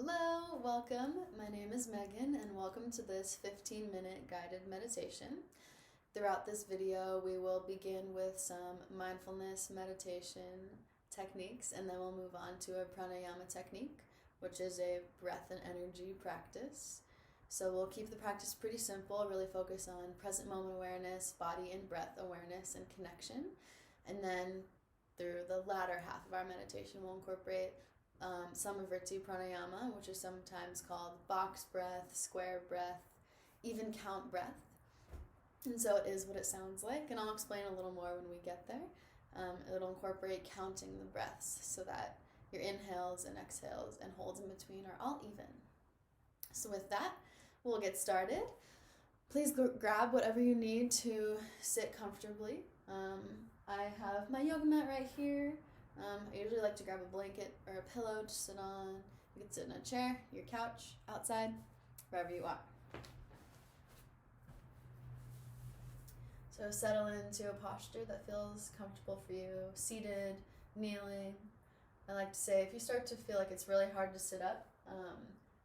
Hello, welcome. My name is Megan and welcome to this 15-minute guided meditation. Throughout this video, we will begin with some mindfulness meditation techniques and then we'll move on to a pranayama technique, which is a breath and energy practice. So we'll keep the practice pretty simple, really focus on present moment awareness, body and breath awareness and connection. And then through the latter half of our meditation, we'll incorporate Samavriti pranayama, which is sometimes called box breath, square breath, even count breath. And so it is what it sounds like, and I'll explain a little more when we get there. It'll incorporate counting the breaths so that your inhales and exhales and holds in between are all even. So with that, we'll get started. Please grab whatever you need to sit comfortably. I have my yoga mat right here. I usually like to grab a blanket or a pillow to sit on. You can sit in a chair, your couch, outside, wherever you are. So settle into a posture that feels comfortable for you, seated, kneeling. I like to say if you start to feel like it's really hard to sit up,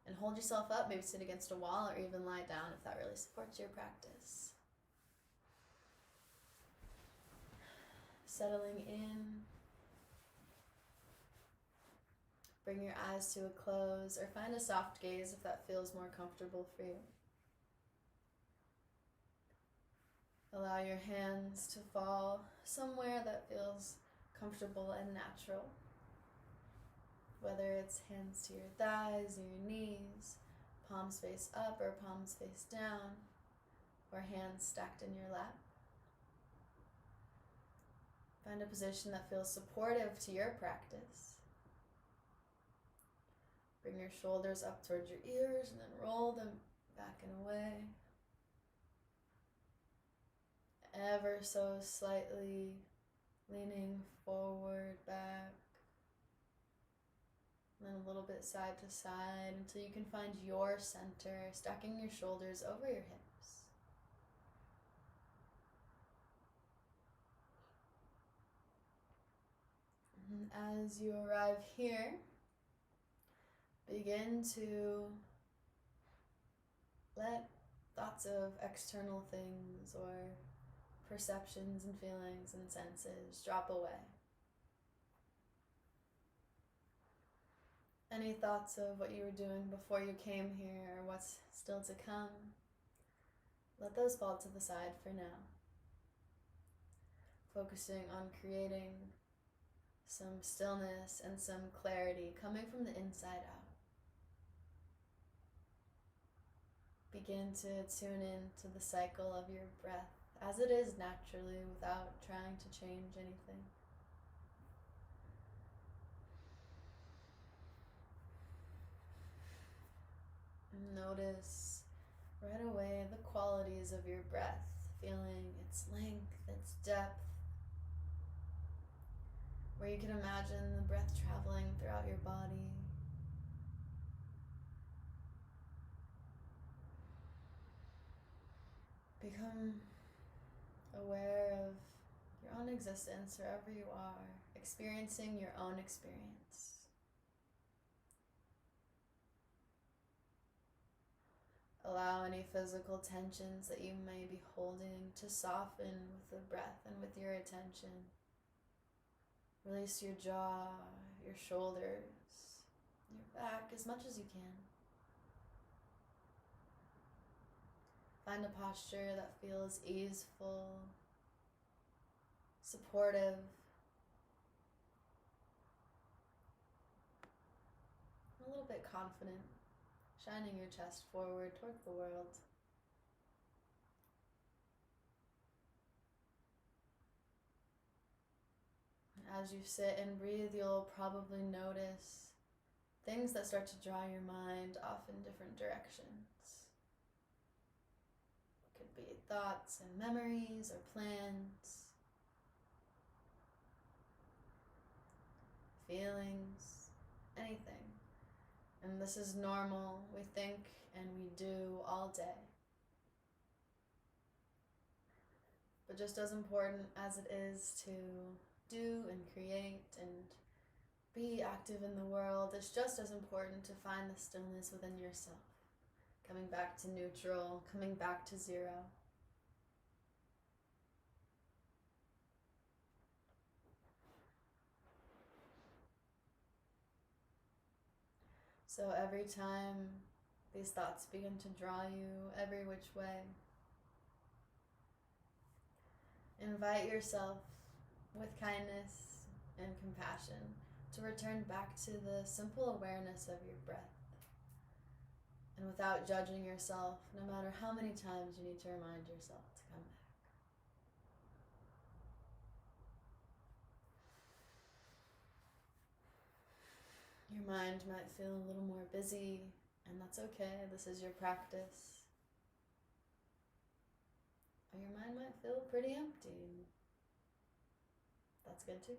and hold yourself up, maybe sit against a wall or even lie down if that really supports your practice. Settling in. Bring your eyes to a close or find a soft gaze if that feels more comfortable for you. Allow your hands to fall somewhere that feels comfortable and natural. Whether it's hands to your thighs or your knees, palms face up or palms face down, or hands stacked in your lap. Find a position that feels supportive to your practice. Bring your shoulders up towards your ears and then roll them back and away. Ever so slightly leaning forward, back. And then a little bit side to side until you can find your center, stacking your shoulders over your hips. And as you arrive here, begin to let thoughts of external things or perceptions and feelings and senses drop away. Any thoughts of what you were doing before you came here or what's still to come, let those fall to the side for now. Focusing on creating some stillness and some clarity coming from the inside out. Begin to tune in to the cycle of your breath as it is naturally without trying to change anything. Notice right away the qualities of your breath, feeling its length, its depth, where you can imagine the breath traveling throughout your body. Become aware of your own existence wherever you are, experiencing your own experience. Allow any physical tensions that you may be holding to soften with the breath and with your attention. Release your jaw, your shoulders, your back as much as you can. Find a posture that feels easeful, supportive, a little bit confident, shining your chest forward toward the world. As you sit and breathe, you'll probably notice things that start to draw your mind off in different directions. Could be thoughts and memories or plans, feelings, anything. And this is normal. We think and we do all day. But just as important as it is to do and create and be active in the world, it's just as important to find the stillness within yourself. Coming back to neutral, coming back to zero. So every time these thoughts begin to draw you every which way, invite yourself with kindness and compassion to return back to the simple awareness of your breath. And without judging yourself, no matter how many times you need to remind yourself to come back. Your mind might feel a little more busy, and that's okay. This is your practice. Or your mind might feel pretty empty. That's good too.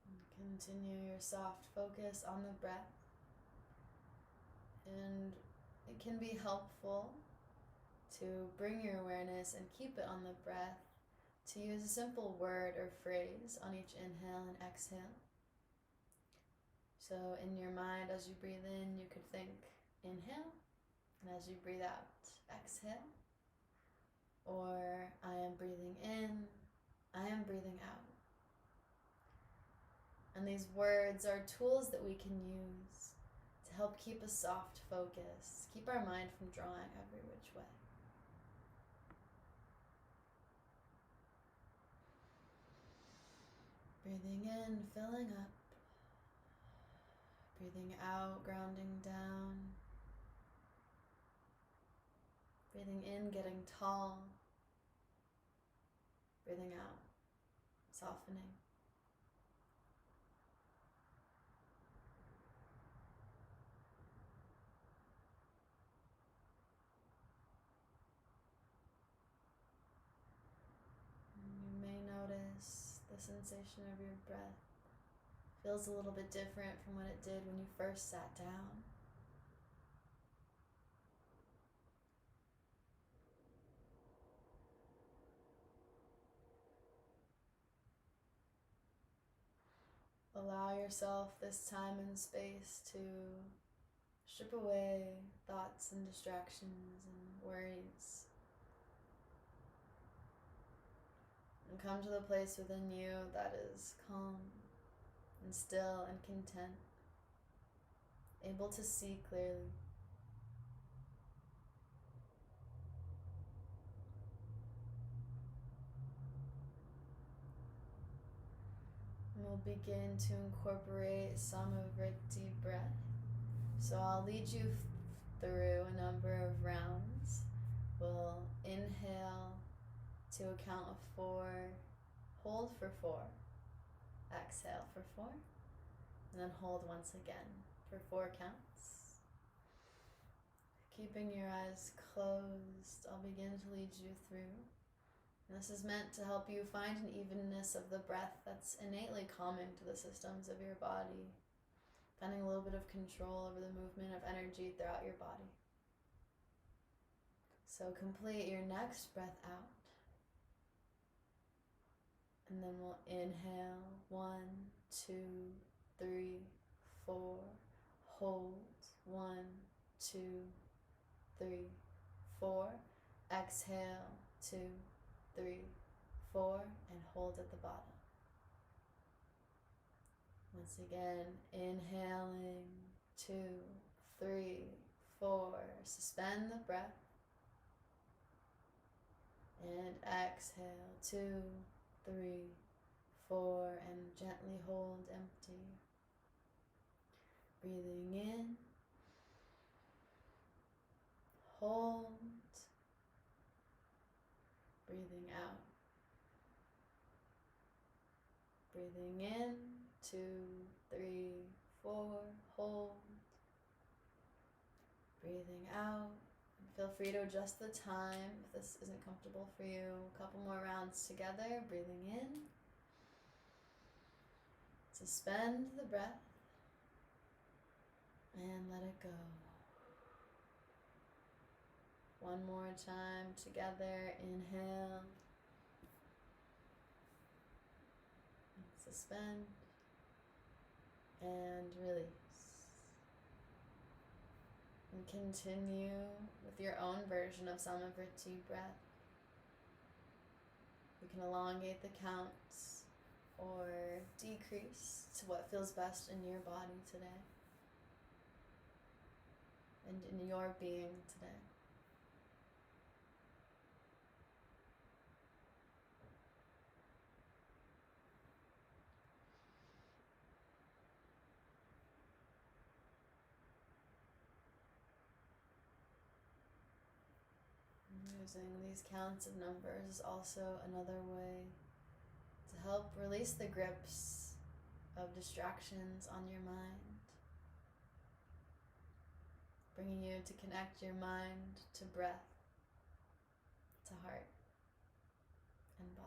And continue your soft focus on the breath. And it can be helpful to bring your awareness and keep it on the breath, to use a simple word or phrase on each inhale and exhale. So in your mind, as you breathe in, you could think inhale, and as you breathe out, exhale. Or I am breathing in, I am breathing out. And these words are tools that we can use to help keep a soft focus, keep our mind from drawing every which way. Breathing in, filling up. Breathing out, grounding down. Breathing in, getting tall. Breathing out, softening. You may notice the sensation of your breath feels a little bit different from what it did when you first sat down. Allow yourself this time and space to strip away thoughts and distractions and worries. And come to the place within you that is calm and still and content, able to see clearly. And we'll begin to incorporate some of a deep breath. So I'll lead you through a number of rounds. We'll inhale to a count of 4, hold for 4, exhale for 4, and then hold once again for 4 counts. Keeping your eyes closed, I'll begin to lead you through. And this is meant to help you find an evenness of the breath that's innately calming to the systems of your body, finding a little bit of control over the movement of energy throughout your body. So complete your next breath out. And then we'll inhale, 1, 2, 3, 4, hold, 1, 2, 3, 4, exhale, 2, 3, 4, and hold at the bottom. Once again, inhaling, 2, 3, 4, suspend the breath, and exhale, 2, 3, 4, and gently hold empty. Breathing in, hold, breathing out. Breathing in, 2, 3, 4, hold. Breathing out. Feel free to adjust the time if this isn't comfortable for you. A couple more rounds together. Breathing in. Suspend the breath. and let it go. One more time together. Inhale. Suspend. And release. And continue with your own version of Samavriti breath. You can elongate the counts or decrease to what feels best in your body today and in your being today. Using these counts of numbers is also another way to help release the grips of distractions on your mind, bringing you to connect your mind to breath, to heart, and body.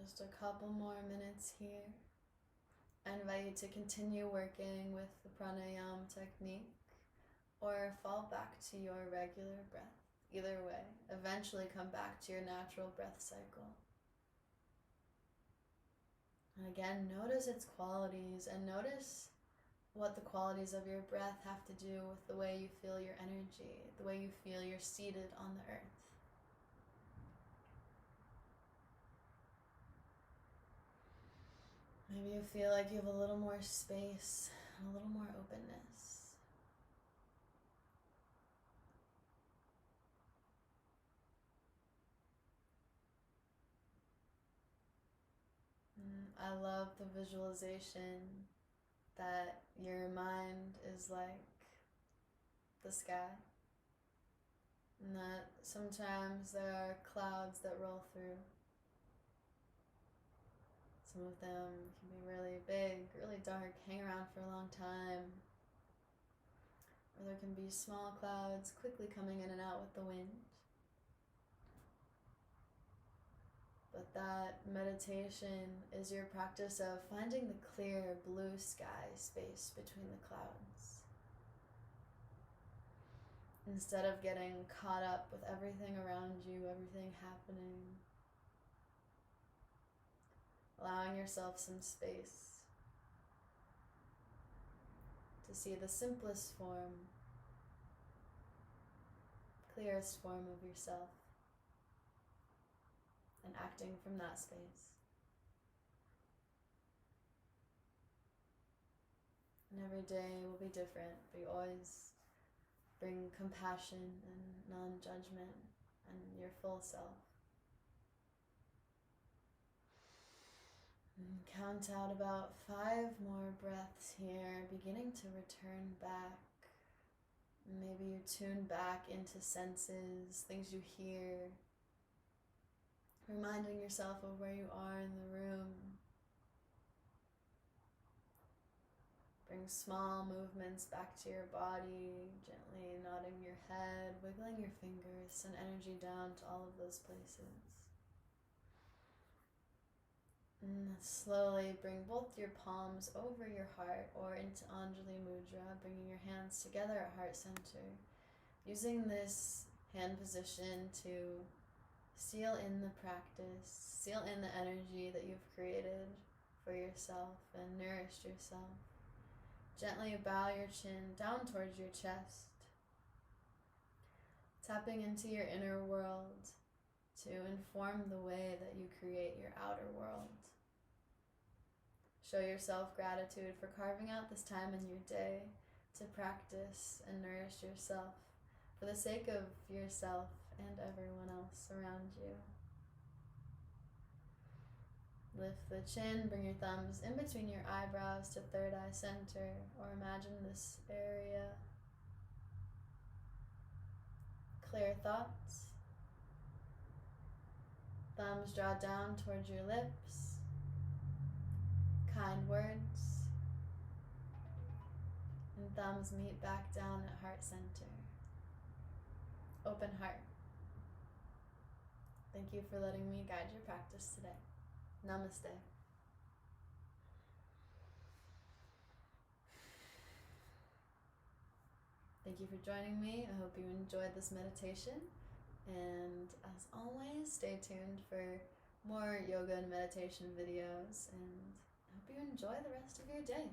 Just a couple more minutes here. I invite you to continue working with the pranayama technique or fall back to your regular breath. Either way, eventually come back to your natural breath cycle. And again, notice its qualities and notice what the qualities of your breath have to do with the way you feel your energy, the way you feel you're seated on the earth. Maybe you feel like you have a little more space, a little more openness. I love the visualization that your mind is like the sky, and that sometimes there are clouds that roll through. Some of them can be really big, really dark, hang around for a long time. Or there can be small clouds quickly coming in and out with the wind. But that meditation is your practice of finding the clear blue sky space between the clouds. Instead of getting caught up with everything around you, everything happening. Allowing yourself some space to see the simplest form, clearest form of yourself, and acting from that space. And every day will be different, but you always bring compassion and non-judgment and your full self. And count out about 5 more breaths here, beginning to return back. Maybe you tune back into senses, things you hear, reminding yourself of where you are in the room. Bring small movements back to your body, gently nodding your head, wiggling your fingers, send energy down to all of those places. And slowly bring both your palms over your heart or into Anjali Mudra, bringing your hands together at heart center. Using this hand position to seal in the practice, seal in the energy that you've created for yourself and nourished yourself. Gently bow your chin down towards your chest, tapping into your inner world to inform the way that you create your outer world. Show yourself gratitude for carving out this time in your day to practice and nourish yourself for the sake of yourself and everyone else around you. Lift the chin, bring your thumbs in between your eyebrows to third eye center, or imagine this area. Clear thoughts. Thumbs draw down towards your lips. Kind words. And thumbs meet back down at heart center. Open heart. Thank you for letting me guide your practice today. Namaste. Thank you for joining me. I hope you enjoyed this meditation. And as always, stay tuned for more yoga and meditation videos. And I hope you enjoy the rest of your day.